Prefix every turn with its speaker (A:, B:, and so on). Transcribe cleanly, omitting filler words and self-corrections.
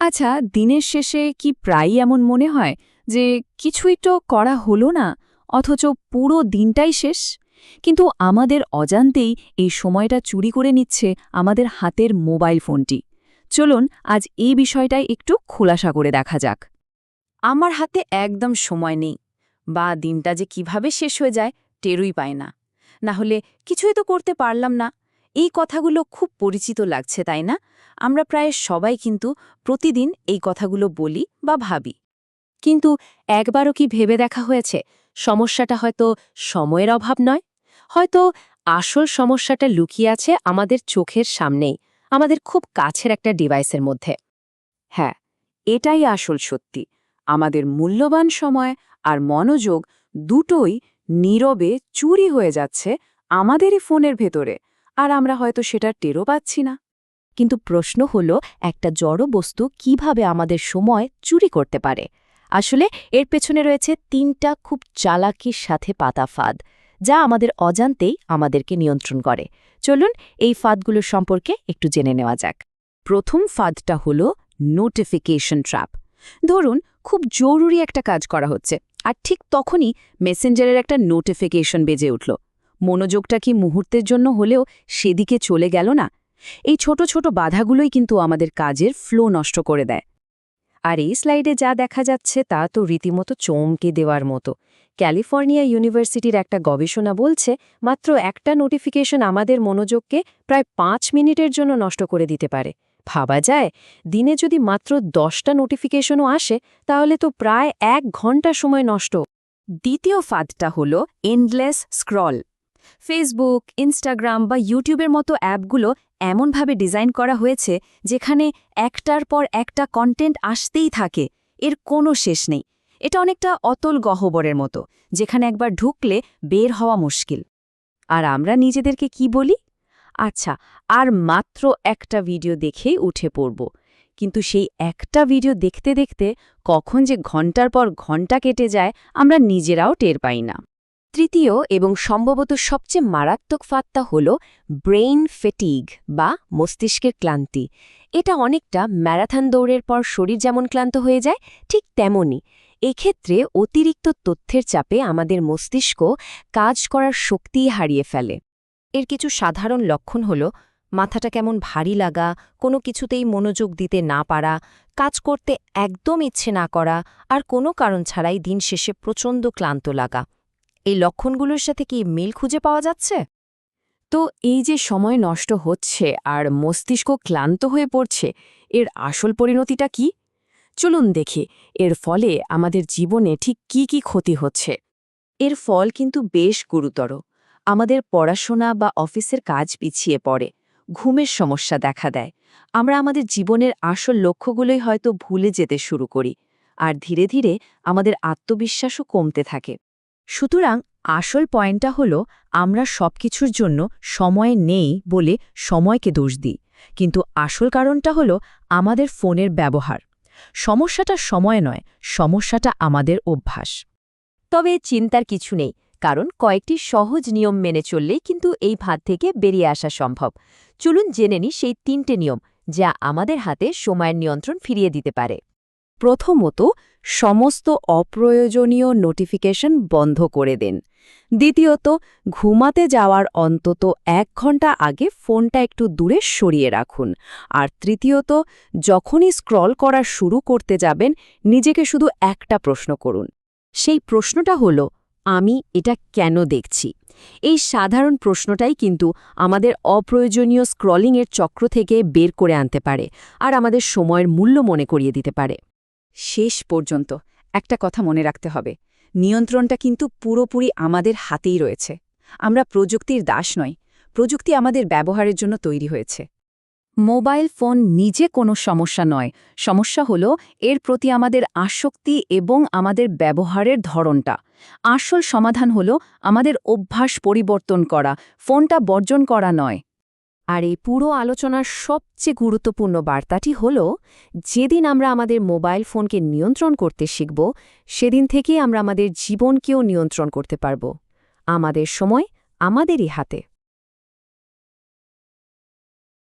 A: আচ্ছা, দিনের শেষে কি প্রায়ই এমন মনে হয় যে কিছুই তো করা হলো না, অথচ পুরো দিনটাই শেষ? কিন্তু আমাদের অজান্তেই এই সময়টা চুরি করে নিচ্ছে আমাদের হাতের মোবাইল ফোনটি। চলুন আজ এই বিষয়টাই একটু খোলাসা করে দেখা যাক।
B: আমার হাতে একদম সময় নেই, বা দিনটা যে কিভাবে শেষ হয়ে যায় টেরই পায় না। না হলে কিছুই তো করতে পারলাম না। এই কথাগুলো খুব পরিচিত লাগছে, তাই না? আমরা প্রায় সবাই কিন্তু প্রতিদিন এই কথাগুলো বলি বা ভাবি। কিন্তু একবারও কি ভেবে দেখা হয়েছে সমস্যাটা হয়তো সময়ের অভাব নয়? হয়তো আসল সমস্যাটা লুকিয়ে আছে আমাদের চোখের সামনেই, আমাদের খুব কাছের একটা ডিভাইসের মধ্যে।
A: হ্যাঁ, এটাই আসল সত্যি। আমাদের মূল্যবান সময় আর মনোযোগ দুটোই নীরবে চুরি হয়ে যাচ্ছে আমাদেরই ফোনের ভেতরে, আর আমরা হয়তো সেটা টেরও পাচ্ছি না।
B: কিন্তু প্রশ্ন হল, একটা জড় বস্তু কিভাবে আমাদের সময় চুরি করতে পারে? আসলে এর পেছনে রয়েছে তিনটা খুব চালাকির সাথে পাতা ফাঁদ, যা আমাদের অজান্তেই আমাদেরকে নিয়ন্ত্রণ করে। চলুন এই ফাঁদগুলোর সম্পর্কে একটু জেনে নেওয়া যাক।
A: প্রথম ফাঁদটা হলো নোটিফিকেশন ট্র্যাপ। ধরুন খুব জরুরি একটা কাজ করা হচ্ছে, আর ঠিক তখনই মেসেঞ্জারের একটা নোটিফিকেশন বেজে উঠল। মনোযোগটা কি মুহূর্তের জন্য হলেও সেদিকে চলে গেল না? এই ছোট ছোট বাধাগুলোই কিন্তু আমাদের কাজের ফ্লো নষ্ট করে দেয়।
B: আর এই স্লাইডে যা দেখা যাচ্ছে তা তো রীতিমতো চমকে দেওয়ার মতো। ক্যালিফোর্নিয়া ইউনিভার্সিটির একটা গবেষণা বলছে, মাত্র একটা নোটিফিকেশন আমাদের মনোযোগকে প্রায় ৫ মিনিটের জন্য নষ্ট করে দিতে পারে। ভাবা যায়, দিনে যদি মাত্র ১০টা নোটিফিকেশনও আসে, তাহলে তো প্রায় ১ ঘন্টা সময় নষ্ট।
A: দ্বিতীয় ফাঁদটা হলো এন্ডলেস স্ক্রল। ফেসবুক, ইনস্টাগ্রাম বা ইউটিউবের মতো অ্যাপগুলো এমনভাবে ডিজাইন করা হয়েছে যেখানে একটার পর একটা কন্টেন্ট আসতেই থাকে, এর কোনো শেষ নেই। এটা অনেকটা অতল গহ্বরের মতো, যেখানে একবার ঢুকলে বের হওয়া মুশকিল। আর আমরা নিজেদেরকে কি বলি? আচ্ছা, আর মাত্র একটা ভিডিও দেখেই উঠে পড়ব। কিন্তু সেই একটা ভিডিও দেখতে দেখতে কখন যে ঘন্টার পর ঘন্টা কেটে যায় আমরা নিজেরাও টের পাই না। তৃতীয় এবং সম্ভবত সবচেয়ে মারাত্মক ফাঁদটা হল ব্রেইন ফেটিগ বা মস্তিষ্কের ক্লান্তি। এটা অনেকটা ম্যারাথন দৌড়ের পর শরীর যেমন ক্লান্ত হয়ে যায়, ঠিক তেমনই এক্ষেত্রে অতিরিক্ত তথ্যের চাপে আমাদের মস্তিষ্ক কাজ করার শক্তিই হারিয়ে ফেলে। এর কিছু সাধারণ লক্ষণ হল মাথাটা কেমন ভারী লাগা, কোনো কিছুতেই মনোযোগ দিতে না পারা, কাজ করতে একদম ইচ্ছে না করা, আর কোনো কারণ ছাড়াই দিন শেষে প্রচণ্ড ক্লান্ত লাগা। এই লক্ষণগুলোর সাথে কি মিল খুঁজে পাওয়া যাচ্ছে? তো এই যে সময় নষ্ট হচ্ছে আর মস্তিষ্ক ক্লান্ত হয়ে পড়ছে, এর আসল পরিণতিটা কি? চলুন দেখি এর ফলে আমাদের জীবনে ঠিক কি কি ক্ষতি হচ্ছে। এর ফল কিন্তু বেশ গুরুতর। আমাদের পড়াশোনা বা অফিসের কাজ পিছিয়ে পড়ে, ঘুমের সমস্যা দেখা দেয়, আমরা আমাদের জীবনের আসল লক্ষ্যগুলোই হয়তো ভুলে যেতে শুরু করি, আর ধীরে ধীরে আমাদের আত্মবিশ্বাসও কমতে থাকে। সুতরাং আসল পয়েন্টটা হলো, আমরা সবকিছুর জন্য সময় নেই বলে সময়কে দোষ দিই, কিন্তু আসল কারণটা হলো আমাদের ফোনের ব্যবহার। সমস্যাটা সময় নয়, সমস্যাটা আমাদের অভ্যাস।
B: তবে চিন্তার কিছু নেই, কারণ কয়েকটি সহজ নিয়ম মেনে চললেই কিন্তু এই ফাঁদ থেকে বেরিয়ে আসা সম্ভব। চলুন জেনে নিই সেই ৩টে নিয়ম, যা আমাদের হাতে সময়ের নিয়ন্ত্রণ ফিরিয়ে দিতে পারে।
A: প্রথমত, সমস্ত অপ্রয়োজনীয় নোটিফিকেশন বন্ধ করে দিন। দ্বিতীয়ত, ঘুমাতে যাওয়ার অন্তত ১ ঘন্টা আগে ফোনটা একটু দূরে সরিয়ে রাখুন। আর তৃতীয়ত, যখনই স্ক্রল করা শুরু করতে যাবেন, নিজেকে শুধু একটা প্রশ্ন করুন। সেই প্রশ্নটা হলো, আমি এটা কেন দেখছি? এই সাধারণ প্রশ্নটাই কিন্তু আমাদের অপ্রয়োজনীয় স্ক্রলিংয়ের চক্র থেকে বের করে আনতে পারে, আর আমাদের সময়ের মূল্য মনে করিয়ে দিতে পারে। শেষ পর্যন্ত একটা কথা মনে রাখতে হবে, নিয়ন্ত্রণটা কিন্তু পুরোপুরি আমাদের হাতেই রয়েছে। আমরা প্রযুক্তির দাস নই, প্রযুক্তি আমাদের ব্যবহারের জন্য তৈরি হয়েছে। মোবাইল ফোন নিজে কোনো সমস্যা নয়, সমস্যা হলো এর প্রতি আমাদের আসক্তি এবং আমাদের ব্যবহারের ধরনটা। আসল সমাধান হলো আমাদের অভ্যাস পরিবর্তন করা, ফোনটা বর্জন করা নয়। আর এই পুরো আলোচনার সবচেয়ে গুরুত্বপূর্ণ বার্তাটি হল, যেদিন আমরা আমাদের মোবাইল ফোনকে নিয়ন্ত্রণ করতে শিখব, সেদিন থেকেই আমরা আমাদের জীবনকেও নিয়ন্ত্রণ করতে পারব। আমাদের সময় আমাদেরই হাতে।